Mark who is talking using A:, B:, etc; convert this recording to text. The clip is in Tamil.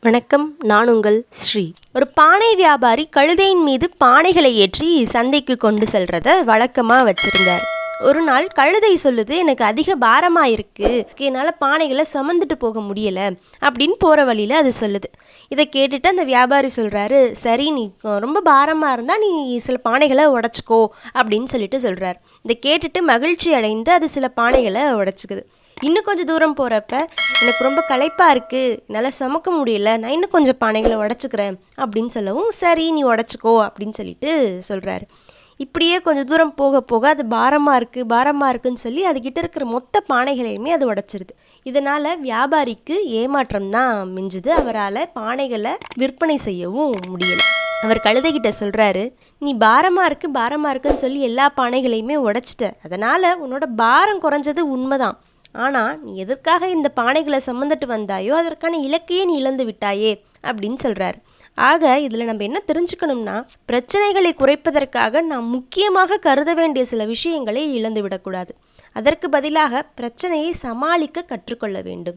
A: வணக்கம், நான் உங்கள் ஸ்ரீ.
B: ஒரு பானை வியாபாரி கழுதையின் மீது பானைகளை ஏற்றி சந்தைக்கு கொண்டு செல்றத வழக்கமாக வச்சிருந்தார். ஒரு நாள் கழுதை சொல்லுது, எனக்கு அதிக பாரமாக இருக்கு, என்னால் பானைகளை சுமந்துட்டு போக முடியலை அப்படின்னு போகிற வழியில் அது சொல்லுது. இதை கேட்டுட்டு அந்த வியாபாரி சொல்கிறாரு, சரி நீ ரொம்ப பாரமாக இருந்தால் நீ சில பானைகளை உடச்சிக்கோ அப்படின்னு சொல்கிறார். இதை கேட்டுட்டு மகிழ்ச்சி அடைந்து அது சில பானைகளை உடச்சிக்குது. இன்னும் கொஞ்சம் தூரம் போகிறப்ப எனக்கு ரொம்ப களைப்பாக இருக்குது, என்னால் சுமக்க முடியல, நான் இன்னும் கொஞ்சம் பானைகளை உடச்சிக்கிறேன் அப்படின்னு சொல்லவும், சரி நீ உடச்சிக்கோ அப்படின்னு சொல்கிறாரு. இப்படியே கொஞ்சம் தூரம் போக போக அது பாரமாக இருக்குன்னு சொல்லி அதுக்கிட்ட இருக்கிற மொத்த பானைகளையுமே அது உடச்சிருது. இதனால் வியாபாரிக்கு ஏமாற்றம் தான் மிஞ்சுது. அவரால் பானைகளை விற்பனை செய்யவும் முடியலை. அவர் கழுதைகிட்ட சொல்கிறாரு, நீ பாரமாக இருக்குன்னு சொல்லி எல்லா பானைகளையுமே உடைச்சிட்ட, அதனால் உன்னோட பாரம் குறைஞ்சது உண்மைதான். ஆனால் நீ எதற்காக இந்த பானைகளை சுமந்துட்டு வந்தாயோ அதற்கான இலக்கையே நீ இழந்து விட்டாயே அப்படின்னு சொல்கிறார். ஆக இதில் நம்ம என்ன தெரிஞ்சுக்கணும்னா, பிரச்சனைகளை குறைப்பதற்காக நாம் முக்கியமாக கருத வேண்டிய சில விஷயங்களை இழந்து விடக்கூடாது. அதற்கு பதிலாக பிரச்சனையை சமாளிக்க கற்றுக்கொள்ள வேண்டும்.